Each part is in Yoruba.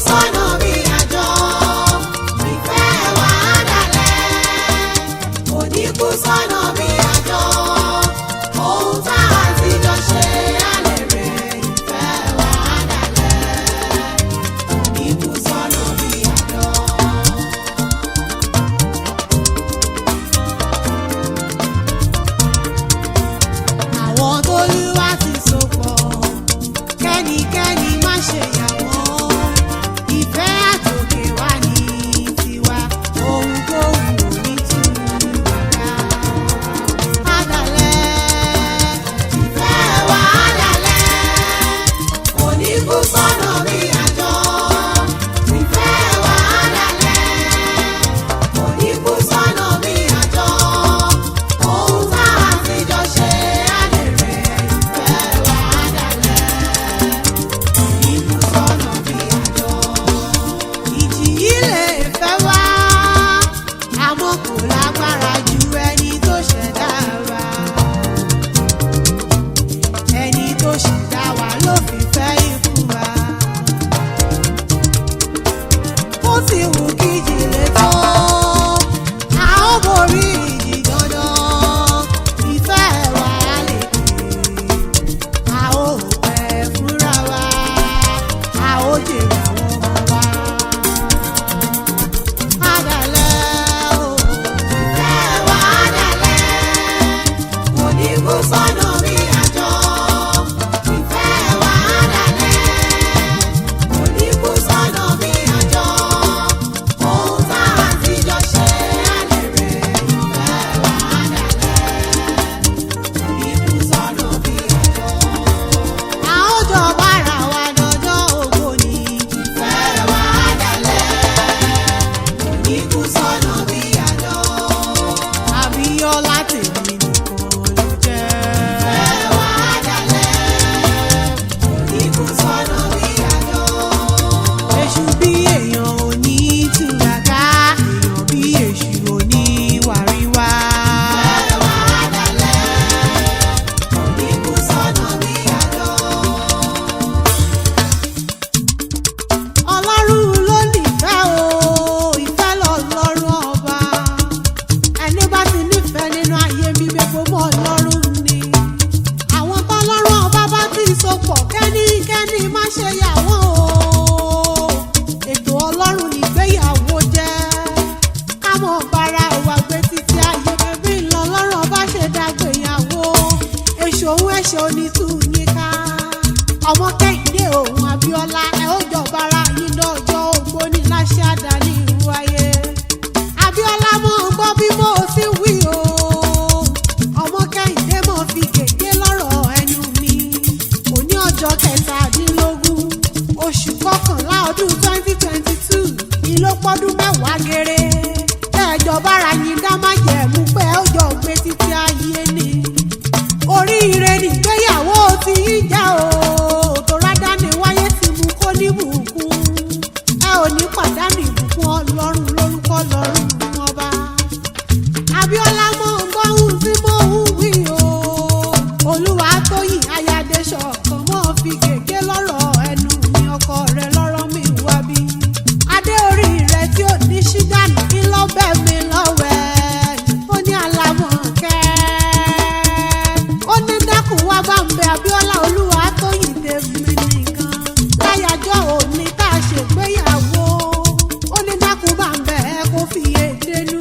sọ́nà bí àjọ, ìfẹ́ wa dalẹ̀. Kò ní kú sọ́nà bí àjọ, ohun tá a ti jọ ṣe á lè rè. Ìfẹ́ wa dalẹ̀, kò ní kú sọ́nà bí àjọ. Àwọn t'Olúwa ti so pọ̀, kẹ́nikẹ́ni má ṣe yà wọ́n. Ìfẹ́ àtòkè wá ní tiwa, ohun tó wù ú ní tùwàdà. Àdàlẹ̀, ìfẹ́ wa àdàlẹ̀, kò ní kú sọ́nà bí àjọ. Ìfẹ́ wa àdàlẹ̀, kò ní kú sọ́nà bí àjọ. Ohun tá a ti jọ ṣe á lè rè. Ìfẹ́ wa àdàlẹ̀, kò ní kú sọ́nà bí àjọ. Ìjì yìí lè fẹ́ wá, àmọ́ kò lágbára ju ẹni tó ṣẹ̀dá wa. Ẹni tó ṣẹ̀dá wa ló fi fẹ́ ikú wa. Ó ti wù kí ìjì lè tó, a ó borí ìjì dandan. Ìfẹ́ wa lè pè, a ó pẹ́ fúnra wa, a ó jèrè àwọn ọmọ wa. Àdàlẹ̀ o, ìfẹ́ wa àdàlẹ̀, kò ní kú sọ́nà bí àjọ. Ìfẹ́ wa àdàlẹ̀, kò ní kú sọ́nà bí àjọ. Ohun tá a ti jọ ṣe á lè rè. Ìfẹ́ wa àdàlẹ̀, kò ní kú sọ́nà bí àjọ. A ó jọ bára wa dọjọ́ ògo ni. Ìfẹ́ wa àdàlẹ̀, kò ní kú sọ́nà bí àjọ. Abíọ́lá tèmi nìkan ló jẹ́. Ìfẹ́ wa àdàlẹ̀, kò ní kú sọ́nà bí àjọ. Èṣù bí èèyàn ò ní túraká, èèyàn bí èṣù ò ní wàríwá. Ìfẹ́ wa àdàlẹ̀, kò ní kú sọ́nà bí àjọ. Ọlọ́run ló nífẹ̀ẹ́ o, ìfẹ́ lọ́lọ́run ọba. Ẹni bá ti nífẹ̀ẹ́ nínú ayé mi gbogbo mọ́ Ọlọ́run ni. Àwọn tọ́lọ́run ọba bá ti so pọ̀, kẹ́nikẹ́ni má ṣe yà wọ́n o. Ètò Ọlọ́run nìgbéyàwó jẹ́. Ká mọ̀ bára wa gbé títí ayé bẹ́bí lọ́lọ́run ọba ṣe dágbéyàwó. Èṣù òun ẹ̀ṣẹ̀ onítùyínká. Ọmọ Kẹ́hìndé òun Abíọ́lá, ẹ ó jọ bára yín lọ́jọ́ ògbó ní láṣẹ àdáni ìlú ayé. Abíọ́lá mọ̀ ń gbọ́ bí mo ti wí o. Ọmọ Kẹ́hìndé mọ̀ fi gègé lọ́rọ̀ ẹnu mi. Òní ọjọ́ kẹtàdínlógún oṣù kọkànlá ọdún 2022 ni ló pọ́dún mẹ́wàá géré. Ẹ̀jọ̀ bára yín dá májẹ̀mú pé ó jọ gbé títí ayé ni. Oríire nìgbéyàwó ti yín jẹ́ o. Tòrá dání wáyé ti mú kó ní bùkún. Ẹ ò ní pàdánù ìbùkún Ọlọ́run lórúkọ Ọlọ́run ọba. Abíọ́lá mọ̀ ń gbọ́ ohun tí mò ń wí o. Olúwatóyìn Ayáde ṣọ̀kan mọ́ fi gègé lọ́rọ̀ ẹnu mi, ọkọ rẹ̀ lọ́rọ̀ mi wá bí. Adé orí rẹ̀ tí ò ní ṣídàní kí lọ́bẹ̀ mi lọ́wẹ̀. Ó ní Àlàmọ̀kẹ́. Ó ní dákun wá bá ń bẹ Abíọ́lá Olúwatóyìn tèmi nìkan. Láyàjọ́ òní tá a ṣègbéyàwó. Ó ní dákun bá ń bẹ ẹ kó fi èdènú.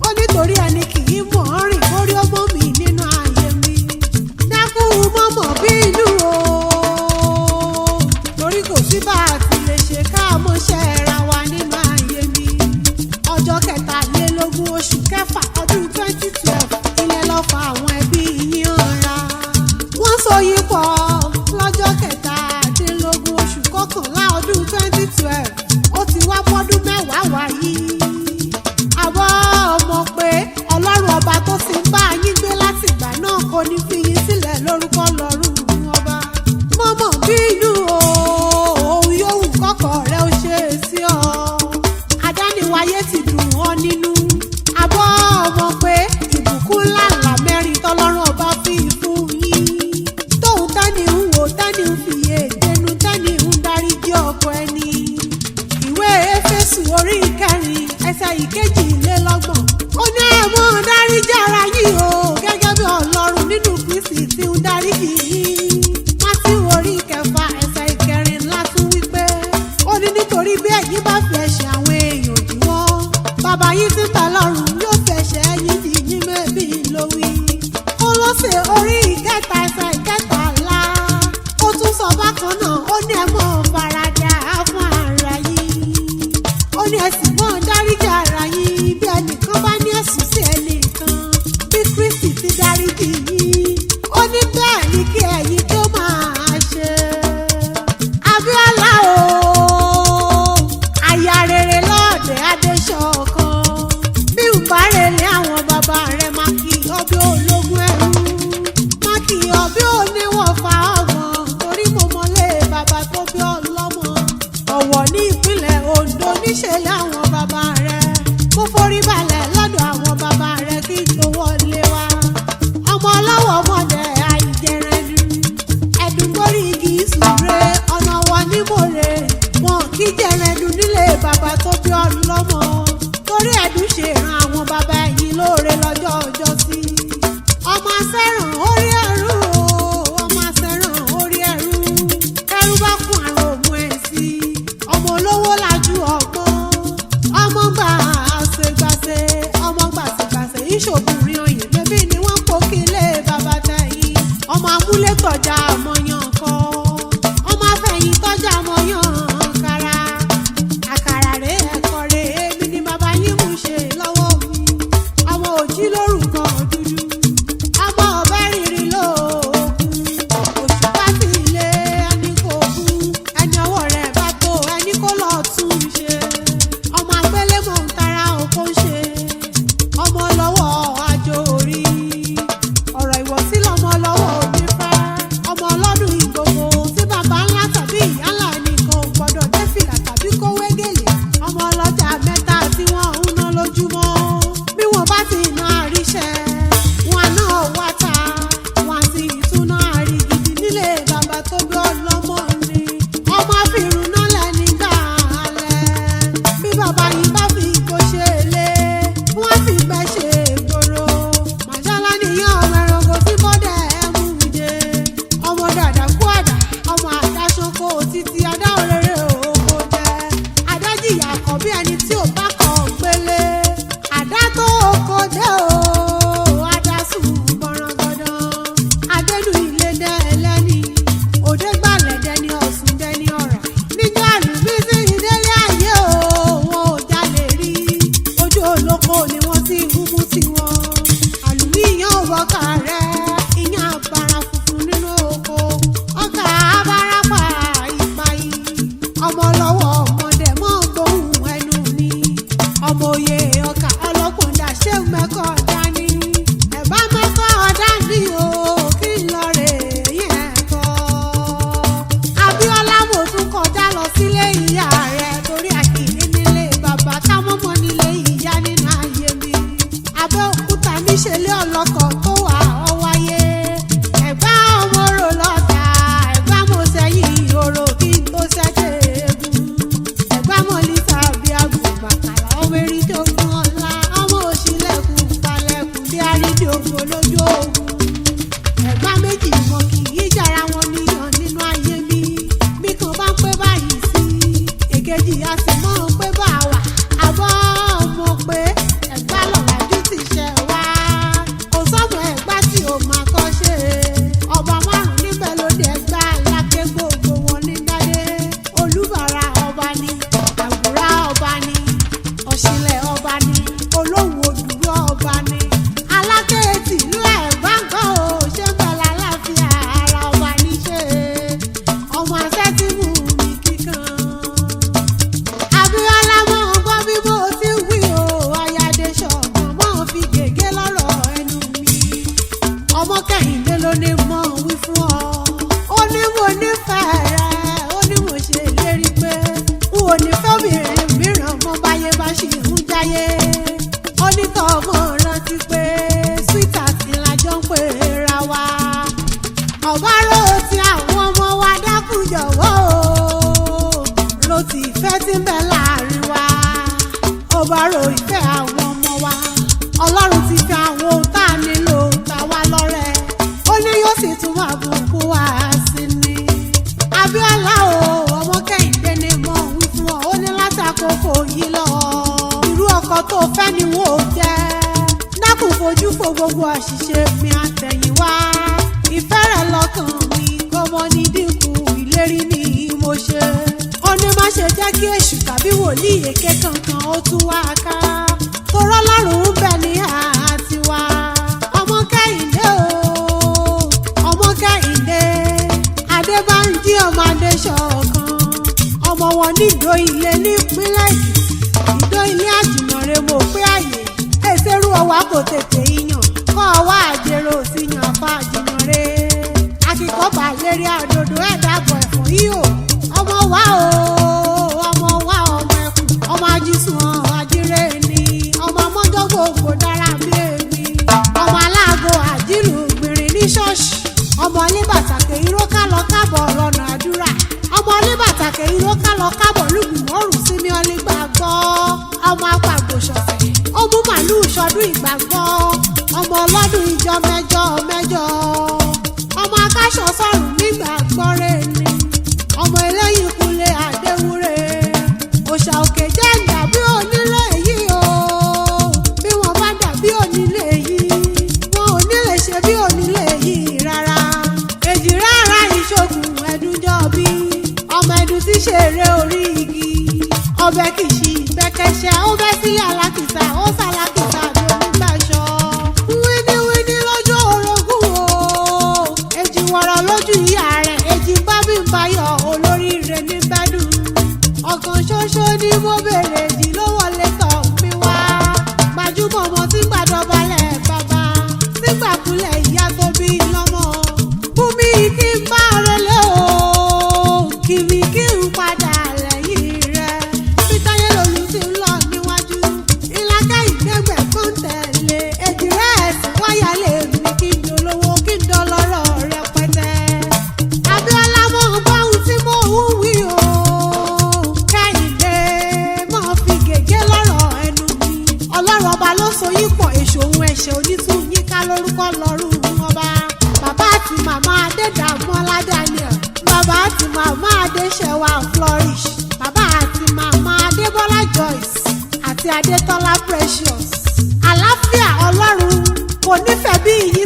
Ó nítorí ẹni kì í mọ̀ ọ́ rìn kórí ọmọ mi nínú ayé mi. Dákun mọ̀mọ́ bínú o. Torí kò sí bá a ti lè ṣe ká mọ́ṣẹ́ ra wa nínú ayé mi. Ọjọ́ kẹtàlélógún oṣù kẹfà ọdún 2012 ilẹ̀ lọ fa àwọn ẹbí yín ọ̀ra. Wọ́n so yín pọ̀ lọ́jọ́ kẹtàdínlógún oṣù kọkànlá ọdún 2012. Ó ti wá pọ́dún mẹ́wàá wáyé. Àwọ̀ ọmọ pé Ọlọ́run ọba tó ti ń bá yín gbé látìgbà náà kò ní fi yín sílẹ̀ lórúkọ Ọlọ́run ọba. Mọ̀mọ́ bínú o, òun yóò kọ́kọ́ rẹ̀ ó ṣe é sí ọ. Adániwáyé ti dùn ọ́ nínú. Àbọ̀ ọmọ pé ìbùkún ńláńlá mẹ́rin tọ́lọ́run ọba fi fún yín. Tóun tẹ́ni ń wò tẹ́ni ń fi èdènú tẹ́ni ń darí jẹ́ ọkọ ẹni. ìkejìlélọ́gbọ̀n. Ó ní ẹ mọ́ dáríjì ara yín o gẹ́gẹ́ bí Ọlọ́run nínú Kristi tí ń dáríjì yín. Mátíù orí kẹfà ẹsẹ̀ ìkẹrìnlá tún wí pé ó ní nítorí bí ẹ̀yin bá fi ẹ̀ṣẹ̀ àwọn èèyàn jì wọ́n, bàbá yín tí ń bẹ lọ́run yóò fi ẹ̀ṣẹ̀ yín jì yín mẹ́bí ló wí. Kólósè orí ìkẹta ẹsẹ̀ ìkẹtàlá ó tún sọ bákan náà, ó ní ẹ mọ́ faradà fún ara yín. Ó ní ẹ sì mọ́ dáríjì ara yín bí ẹnìkan bá ní ẹ̀sùn sí ẹnìkan bí Kristi ti dáríjì yín. Ó ní bẹ́ẹ̀ ni kí ẹ̀yin tó máa ṣe. Abíọ́lá o, aya rere lọ́ọ̀dẹ̀ Adéṣọ̀kan. Bí ń bá relé àwọn bàbá rẹ̀ máa kí ọbẹ̀ ológun ẹrú. Máa kí ọbẹ̀ oníwọ̀fà ọ̀gbọ̀n torí mo mọ̀lé bàbá tó bí ọlọ́mọ. Ọ̀wọ̀ ní ìpínlẹ̀ Oǹdó níṣẹ̀lẹ̀ àwọn bàbá rẹ̀. Mo forí balẹ̀ lọ́dọ̀ àwọn bàbá rẹ̀ kí n tó wọlé wá. Ọmọ ọlọ́wọ́ ọmọdé àìjẹrẹnu. Ẹ̀dùn gbórí igi ìsúre ọ̀nà wọ ní mòrè. Wọn kì í jẹrẹnu nílé bàbá tó bí ọlọ́mọ. Torí ẹ̀dùn ṣe ran àwọn bàbá ẹ̀yìn lóore lọ́jọ́ ọjọ́ sí. Ọmọ asẹ́ràn orí ẹrú o, ọmọ asẹ́ràn orí ẹrú. Ẹrú bá kún àrùn òmù ẹ̀ sí. Ọmọ olówó lajú ọgbọ́n. àṣìṣe mi àtẹ̀yìnwá. Ìfẹ́ rẹ̀ lọ́kàn mi kò mọ ní dínkù, ìlérí ni mo ṣe. Ó ní má ṣe jẹ́ kí èṣù tàbí wòlíì èké kankan ó tú wá ká. Torọ́ Ọlọ́run ń bẹ ní àtiwá. Ọmọ Kẹ́hìndé o, ọmọ Kẹ́hìndé, Adébánjí ọmọ Adéṣọ̀kan. Ọmọ wọn ní Ìdó Ilé nípínlẹ̀ Èkìtì. Ìdó Ilé Àjìnàrè mo pé àyè. Èsèrú ọwá kò tètè yíyàn. Kọ́ ọwá àjèrò sí yan apá Àjìnàrè. Akíkọ́ bàlérí àdòdó ẹ̀dàbọ̀ ẹ̀fọ́ yìí o. Ọmọ wa o, ọmọ wa ọmọ ẹkùn. Ọmọ ajísùn àjírè ni. Ọmọ mọ́jọ́ gbogbo dára bí èmi. Ọmọ aláàgọ́ àjílù gbìnrín ní ṣọ́ọ̀ṣì. Ọmọ oníbàtàkè iró ká lọ kábọ̀ lọ́nà àdúrà. Ọmọ oníbàtàkè iró ká lọ kábọ̀ lùgbìmọ̀rù sí mi ọlẹ́gbàgbọ́. Ọmọ apàgbò ṣọ̀fẹ̀. Ó mú màlúù ṣọdún ìgbàgbọ́. Ọmọ ọlọ́dún ìjọ mẹ́jọ mẹ́jọ. Ọmọ akáṣọ sọ̀rùn nígbàgbọ́ rẹ̀ ni. Ọmọ eléyìí Kúnlé Adéwúre. Òòṣà òkè jẹ́ dàbí onílé yìí o. Bí wọ́n bá dàbí onílé yìí, wọn ò ní lè ṣe bí onílé yìí rárá. Èjì rárá ìṣògùn ẹ̀dúnjọ́ bí. Ọmọ ẹ̀dùn tí ṣeré orí igi. Ọbẹ̀ kìsì ìbẹ́kẹ́ṣẹ́ ó bẹ́ sílẹ̀ alákìsà ó sàlákìsà bí onígbàṣọ. Wíníwíní lójú orogún o. Èjì wọ̀rọ̀ lójú ìyá rẹ̀. Èjì bá bí ń bayọ̀ olóríire ní gbádùn. Ọ̀kan ṣoṣo ni mo bèrè èjì ló wọlé tọ̀ mí wá. Gbajúmọ̀ ọmọ tí gbàdọ̀balẹ̀ bàbá. Tí gbàkúlẹ̀ ìyá tó bí lọ́mọ. Bùnmi kí n bá relé o. Kìmí kí n padà lẹ́yìn rẹ̀. Títáyé lòlù ti ń lọ níwájú. Ìlàkà ìgbẹ́gbẹ̀ kan tẹ̀lé. Èjì rẹ̀ ẹ̀sìn wáyà lè mi kí n dolówó kí n dọlọ́rọ̀ rẹpẹtẹ. Abíọ́lá mọ̀ báhùn tí mo ń wí o. Kẹ́hìndé mọ̀ fi gègé lọ́rọ̀ ẹnu mi. Ọlọ́run ọba ló so yín pọ̀, èṣù òun ẹ̀ṣẹ̀ onítún yín ká lórúkọ lọ́rùn ọba. Bàbá àti màmá Adédàmọ́lá Daniel. Bàbá àti màmá Adéṣẹwà Flourish. Bàbá àti màmá Adébọ́lá Joyce àti Adétọ́lá Precious. Àlàáfíà Ọlọ́run kò nífẹ̀ẹ́ bí iyì